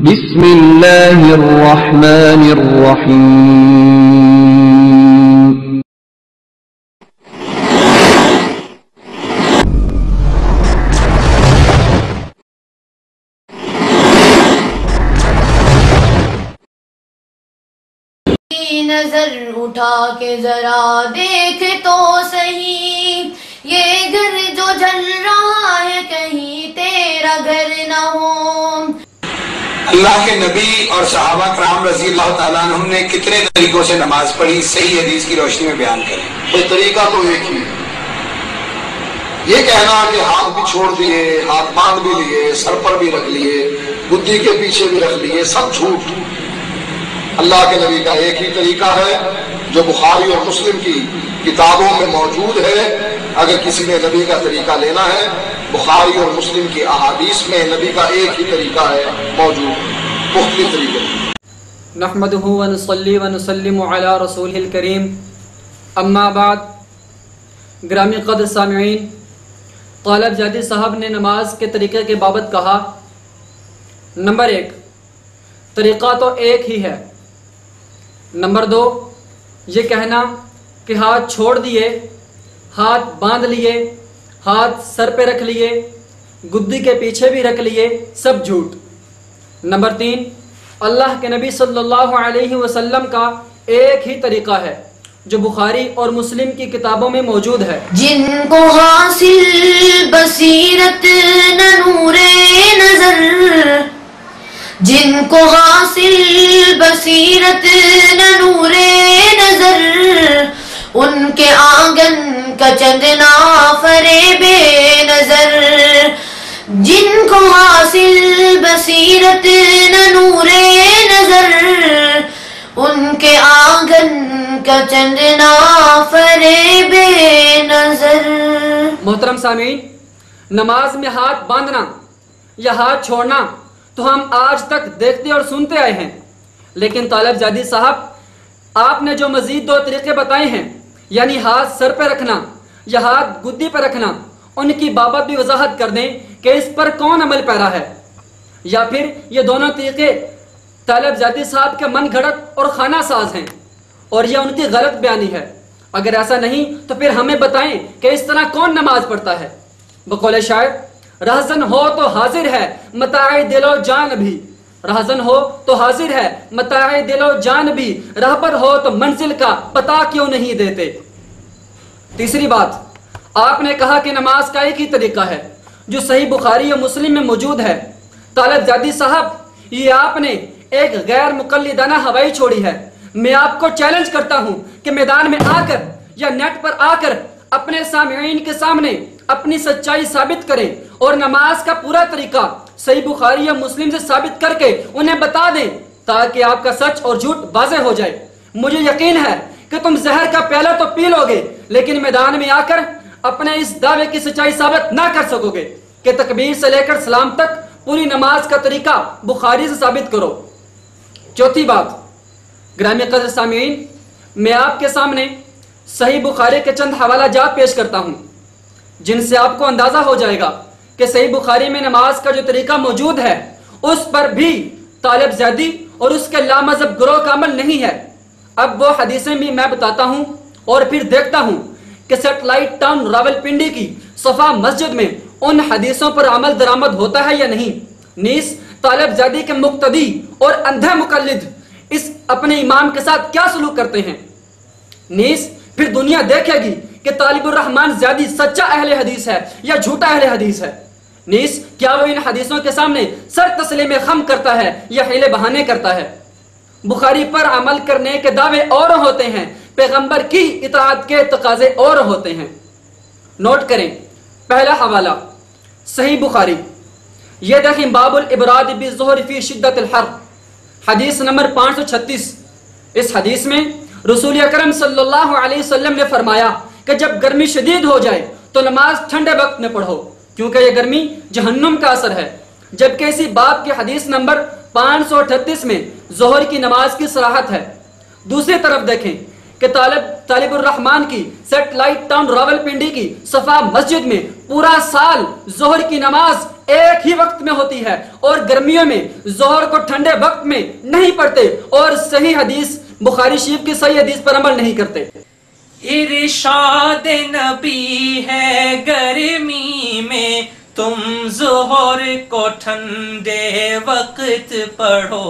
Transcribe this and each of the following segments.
بسم اللہ الرحمن الرحیم نظر اٹھا کے ذرا دیکھ تو صحیح، یہ گھر جو جل رہا ہے کہیں تیرا گھر نہ ہو۔ اللہ کے نبی اور صحابہ کرام رضی اللہ تعالیٰ عنہم نے کتنے طریقوں سے نماز پڑھی، صحیح حدیث کی روشنی میں بیان کریں۔ یہ طریقہ تو ایک ہی ہے، یہ کہنا کہ ہاتھ بھی چھوڑ دیے، ہاتھ باندھ بھی لیے، سر پر بھی رکھ لیے، بدھی کے پیچھے بھی رکھ لیے، سب جھوٹ۔ اللہ کے نبی کا ایک ہی طریقہ ہے جو بخاری اور مسلم کی کتابوں میں موجود ہے۔ اگر کسی نے نبی کا طریقہ لینا ہے، بخاری اور مسلم کی احادیث میں نبی کا ایک ہی طریقہ ہے موجود، مختلف طریقے۔ نحمده ونصلي ونسلم على رسوله الكريم، اما بعد۔ گرامی قدر سامعین، طالب جادی صاحب نے نماز کے طریقے کے بابت کہا۔ نمبر 1، طریقہ تو ایک ہی ہے۔ نمبر 2، یہ کہنا کہ ہاتھ چھوڑ دیے، ہاتھ باندھ لیے، ہاتھ سر پہ رکھ لیے، گدی کے پیچھے بھی رکھ لیے، سب جھوٹ۔ نمبر 3، اللہ کے نبی صلی اللہ علیہ وسلم کا ایک ہی طریقہ ہے جو بخاری اور مسلم کی کتابوں میں موجود ہے۔ جن کو حاصل بصیرت نہ نور نظر، جن کو حاصل بصیرت نہ نور نظر، ان کے آنگن کا چندنا فریب نظر۔ جن کو حاصل بصیرت نہ نور نظر، ان کے آنگن کا چندنا فریب نظر۔ محترم سامعین، نماز میں ہاتھ باندھنا یا ہاتھ چھوڑنا تو ہم آج تک دیکھتے اور سنتے آئے ہیں، لیکن طالب جادی صاحب آپ نے جو مزید 2 طریقے بتائے ہیں، یعنی ہاتھ سر پہ رکھنا یا ہاتھ گدی پہ رکھنا، ان کی بابت بھی وضاحت کر دیں کہ اس پر کون عمل پیرا ہے، یا پھر یہ دونوں طریقے طالب جادی صاحب کے من گھڑت اور خانہ ساز ہیں اور یہ ان کی غلط بیانی ہے۔ اگر ایسا نہیں تو پھر ہمیں بتائیں کہ اس طرح کون نماز پڑھتا ہے۔ بقول شاعر، رہزن ہو تو حاضر ہے متاع دل و جان بھی، رہزن ہو تو حاضر ہے متاع دل و جان بھی، رہبر ہو تو منزل کا پتہ کیوں نہیں دیتے۔ تیسری بات، آپ نے کہا کہ نماز کا ایک ہی طریقہ ہے جو صحیح بخاری اور مسلم میں موجود ہے۔ طالب جادی صاحب، یہ آپ نے ایک غیر مقلدانہ ہوائی چھوڑی ہے۔ میں آپ کو چیلنج کرتا ہوں کہ میدان میں آ کر یا نیٹ پر آ کر اپنے سامعین کے سامنے اپنی سچائی ثابت کریں اور نماز کا پورا طریقہ صحیح بخاری یا مسلم سے ثابت کر کے انہیں بتا دیں تاکہ آپ کا سچ اور جھوٹ واضح ہو جائے۔ مجھے یقین ہے کہ تم زہر کا پیالہ تو پی لو گے، لیکن میدان میں آ کر اپنے اس دعوے کی سچائی ثابت نہ کر سکو گے کہ تکبیر سے لے کر سلام تک پوری نماز کا طریقہ بخاری سے ثابت کرو۔ چوتھی بات، گرامی قدر سامعین، میں آپ کے سامنے صحیح بخاری کے چند حوالہ جات پیش کرتا ہوں جن سے آپ کو اندازہ ہو جائے گا کہ صحیح بخاری میں نماز کا جو طریقہ موجود ہے اس پر بھی طالب زیدی اور اس کے لامذہب گروہ کا عمل نہیں ہے۔ اب وہ حدیثیں بھی میں بتاتا ہوں اور پھر دیکھتا ہوں کہ سیٹلائٹ ٹاؤن راولپنڈی کی صفا مسجد میں ان حدیثوں پر عمل درآمد ہوتا ہے یا نہیں۔ نیز طالب زیدی کے مقتدی اور اندھے مقلد اس اپنے امام کے ساتھ کیا سلوک کرتے ہیں۔ نیز پھر دنیا دیکھے گی کہ طالب الرحمن زیادی سچا اہل حدیث ہے یا جھوٹا اہل حدیث ہے۔ نیز کیا وہ ان حدیثوں کے سامنے سر تسلیم خم کرتا ہے یا حیلے بہانے کرتا ہے۔ بخاری پر عمل کرنے کے دعوے اور ہوتے ہیں، پیغمبر کی اطاعت کے تقاضے اور ہوتے ہیں۔ نوٹ کریں، پہلا حوالہ صحیح بخاری، یہ دیکھیں، باب الابراد بالظہر فی شدت الحر، حدیث نمبر 536۔ اس حدیث میں رسول اکرم صلی اللہ علیہ وسلم نے فرمایا کہ جب گرمی شدید ہو جائے تو نماز ٹھنڈے وقت میں پڑھو کیونکہ یہ گرمی جہنم کا اثر ہے، جبکہ اسی باب کی حدیث نمبر 538 میں ظہر کی نماز کی صراحت ہے۔ دوسری طرف دیکھیں کہ طالب الرحمن کی سیٹلائٹ ٹاؤن راولپنڈی کی صفا مسجد میں پورا سال ظہر کی نماز ایک ہی وقت میں ہوتی ہے اور گرمیوں میں ظہر کو ٹھنڈے وقت میں نہیں پڑھتے اور صحیح حدیث بخاری شریف کی صحیح حدیث پر عمل نہیں کرتے۔ ارشاد نبی ہے گرمی میں تم ظہر کو ٹھنڈے وقت پڑھو،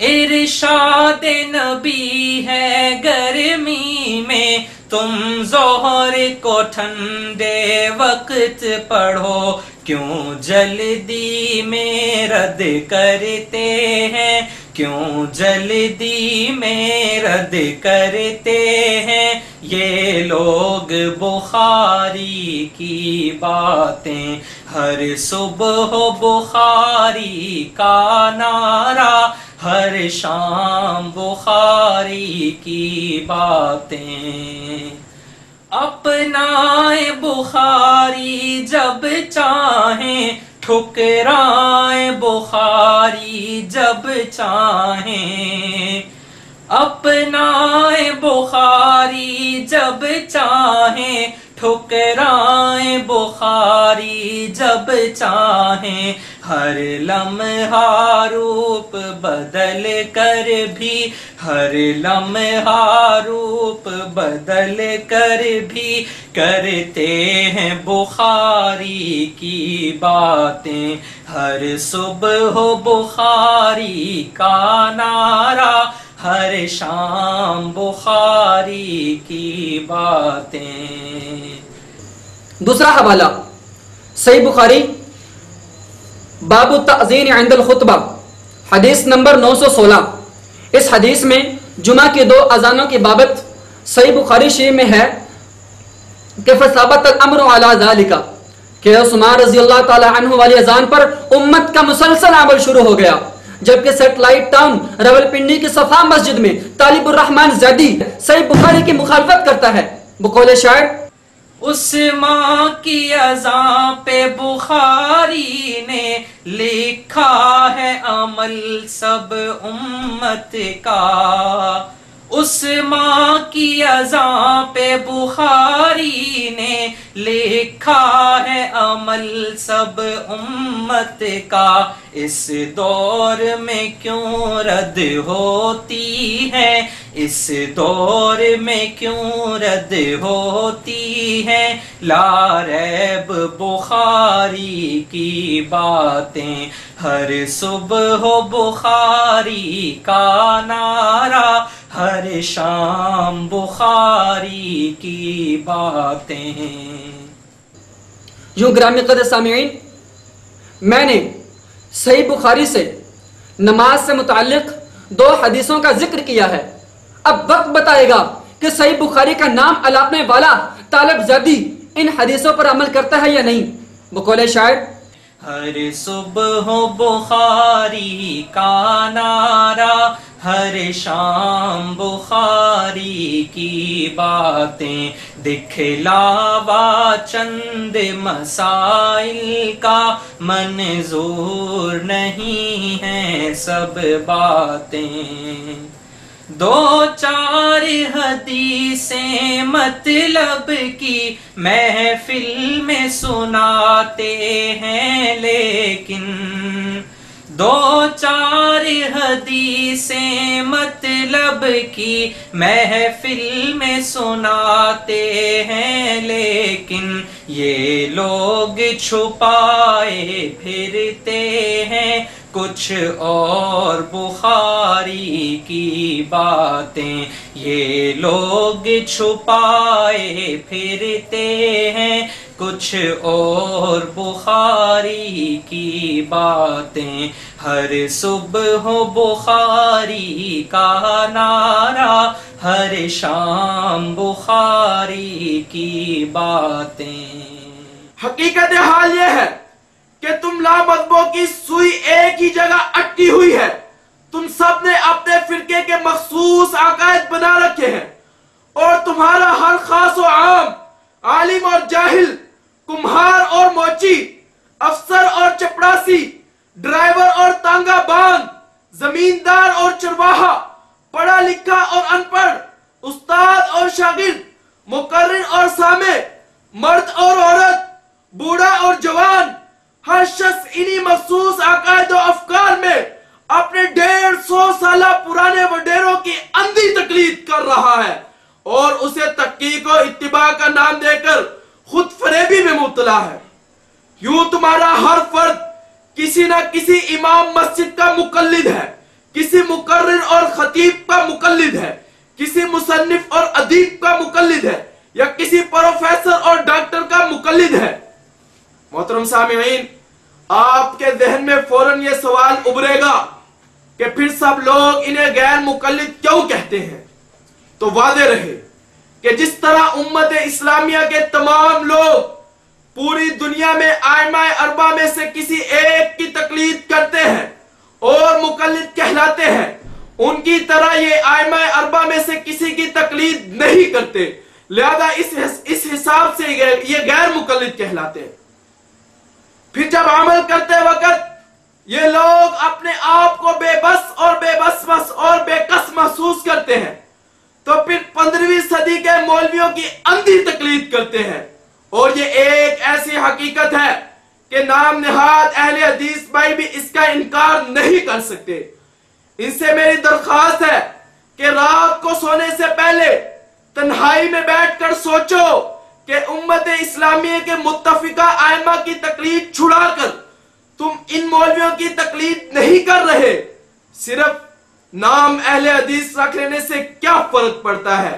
ارشاد نبی ہے گرمی میں تم ظہر کو ٹھنڈے وقت پڑھو، کیوں جلدی میں رد کرتے ہیں، کیوں جلدی میں رد کرتے ہیں یہ لوگ بخاری کی باتیں، ہر صبح بخاری کا نعرہ، ہر شام بخاری کی باتیں، اپنائیں بخاری جب چاہیں، ٹھکرائیں بخاری جب چاہیں، اپنائیں بخاری جب چاہیں، ٹھکرائیں بخاری جب چاہیں، ہر لمحہ روپ بدل کر بھی، ہر لمحہ روپ بدل کر بھی کرتے ہیں بخاری کی باتیں، ہر صبح بخاری کا نعرہ، ہر شام بخاری کی باتیں۔ دوسرا حوالہ صحیح بخاری باب التأذین عند الخطبہ، حدیث نمبر 916۔ اس حدیث میں جمعہ کی 2 اذانوں کی بابت صحیح بخاری شریف میں ہے کہ فثابت الامر علی ذالک، کہ عثمان رضی اللہ تعالی عنہ والی اذان پر امت کا مسلسل عمل شروع ہو گیا، جبکہ سیٹلائٹ ٹاؤن راولپنڈی کی صفا مسجد میں طالب الرحمن زیدی صحیح بخاری کی مخالفت کرتا ہے۔ بقول شاعر، اس ماں کی اذان پہ بخاری نے لکھا ہے عمل سب امت کا، اس ماں کی اذان پہ بخاری نے لکھا ہے عمل سب امت کا، اس دور میں کیوں رد ہوتی ہے، اس دور میں کیوں رد ہوتی ہے لا ریب بخاری کی باتیں، ہر صبح بخاری کا نعرہ، ہر شام بخاری کی باتیں۔ یوں گرامی قدر سامعین، میں نے صحیح بخاری سے نماز سے متعلق 2 حدیثوں کا ذکر کیا ہے۔ اب وقت بتائے گا کہ صحیح بخاری کا نام الاپنے والا طالب زیدی ان حدیثوں پر عمل کرتا ہے یا نہیں۔ بقول شاعر، ہر صبح بخاری کا نعرہ، ہر شام بخاری کی باتیں، دکھلاوا چند مسائل کا منظور نہیں ہے سب باتیں، 2-4 حدیثیں مطلب کی محفل میں سناتے ہیں، لیکن 2-4 حدیثیں مطلب کی محفل میں سناتے ہیں، لیکن یہ لوگ چھپائے پھرتے ہیں کچھ اور بخاری کی باتیں، یہ لوگ چھپائے پھرتے ہیں کچھ اور بخاری کی باتیں، ہر صبح بخاری کا نعرہ، ہر شام بخاری کی باتیں۔ حقیقت حال یہ ہے کہ تم لامذہبوں کی سوئی ایک ہی جگہ اٹکی ہوئی ہے، تم سب نے اپنے فرقے کے مخصوص عقائد بنا رکھے ہیں، اور تمہارا ہر خاص و عام، عالم اور جاہل، کمہار اور موچی، افسر اور چپڑاسی، ڈرائیور اور تانگا باز، زمیندار اور چرواہا، پڑھا لکھا اور ان پڑھ، استاد اور شاگرد، مقرر اور سامع، مرد اور عورت، بوڑھا اور جوان، ہر شخص انہی مخصوص عقائد و افکار میں اپنے 150 سالہ پرانے وڈیروں کی اندھی تقلید کر رہا ہے اور اسے تحقیق و اتباع کا نام دے کر خود فریبی میں مبتلا ہے۔ یوں تمہارا ہر فرد کسی نہ کسی امام مسجد کا مقلد ہے، کسی مقرر اور خطیب کا مقلد ہے، کسی مصنف اور ادیب کا مقلد ہے، یا کسی پروفیسر اور ڈاکٹر کا مقلد ہے۔ محترم سامعین، آپ کے ذہن میں فوراً یہ سوال ابھرے گا کہ پھر سب لوگ انہیں غیر مقلد کیوں کہتے ہیں؟ تو واضح رہے کہ جس طرح امت اسلامیہ کے تمام لوگ پوری دنیا میں ائمہ اربعہ میں سے کسی ایک کی تقلید کرتے ہیں اور مقلد کہلاتے ہیں، ان کی طرح یہ ائمہ اربعہ میں سے کسی کی تقلید نہیں کرتے، لہذا اس حساب سے یہ غیر مقلد کہلاتے ہیں۔ پھر جب عمل کرتے وقت یہ لوگ اپنے آپ کو بے بس اور بے کس محسوس کرتے ہیں تو پھر 15ویں صدی کے مولویوں کی اندھی تقلید کرتے ہیں، اور یہ ایک ایسی حقیقت ہے کہ نام نہاد اہل حدیث بھائی بھی اس کا انکار نہیں کر سکتے۔ ان سے میری درخواست ہے کہ رات کو سونے سے پہلے تنہائی میں بیٹھ کر سوچو کہ امت اسلامیہ کے متفقہ ائمہ کی تقلید چھڑا کر تم ان مولویوں کی تقلید نہیں کر رہے۔ صرف نام اہل حدیث رکھ لینے سے کیا فرق پڑتا ہے؟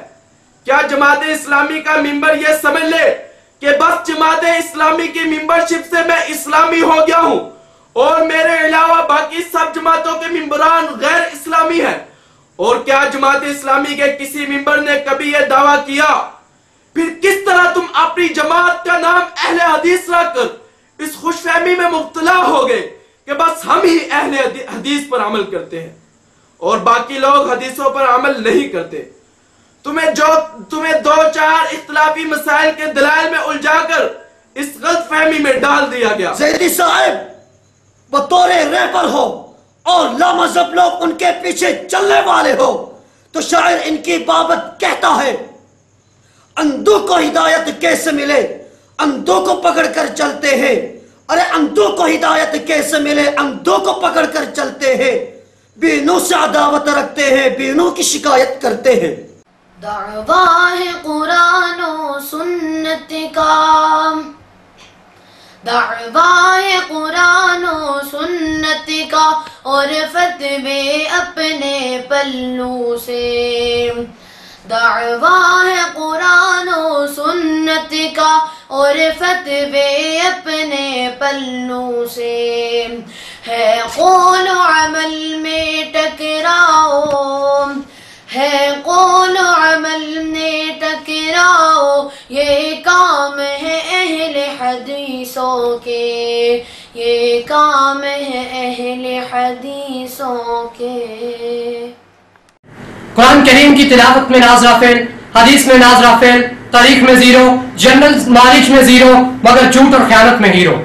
کیا جماعت اسلامی کا ممبر یہ سمجھ لے کہ بس جماعت اسلامی کی ممبرشپ سے میں اسلامی ہو گیا ہوں اور میرے علاوہ باقی سب جماعتوں کے ممبران غیر اسلامی ہیں؟ اور کیا جماعت اسلامی کے کسی ممبر نے کبھی یہ دعویٰ کیا؟ پھر کس طرح تم اپنی جماعت کا نام اہل حدیث رکھ کر اس خوش فہمی میں مبتلا ہو گئے کہ بس ہم ہی اہل حدیث پر عمل کرتے ہیں اور باقی لوگ حدیثوں پر عمل نہیں کرتے؟ تمہیں 2-4 اختلافی مسائل کے دلائل میں الجھا کر اس غلط فہمی میں ڈال دیا گیا۔ زیدی صاحب بطور رہبر ہو اور لامذہب لوگ ان کے پیچھے چلنے والے ہو تو شاعر ان کی بابت کہتا ہے، اندھو کو ہدایت کیسے ملے اندھو کو پکڑ کر چلتے ہیں، ارے اندھو کو ہدایت کیسے ملے اندھو کو پکڑ کر چلتے ہیں، بینوں سے عداوت رکھتے ہیں بینوں کی شکایت کرتے ہیں۔ دعویٰ ہے قرآن و سنت کا، دعویٰ ہے قرآن و سنت کا اور فتوے اپنے پلوں سے، دعویٰ ہے قرآن و سنت کا اور فتوے اپنے پلوں سے، ہے قول و عمل میں ٹکراؤ، ہے قول و عمل میں ٹکراؤ، یہ کام ہے اہل حدیثوں کے، یہ کام ہے اہل حدیثوں کے۔ قرآن کریم کی تلاوت میں ناظرہ فیل، حدیث میں ناظرہ فیل، تاریخ میں زیرو، جنرل نالج میں زیرو، مگر جھوٹ اور خیانت میں ہیرو۔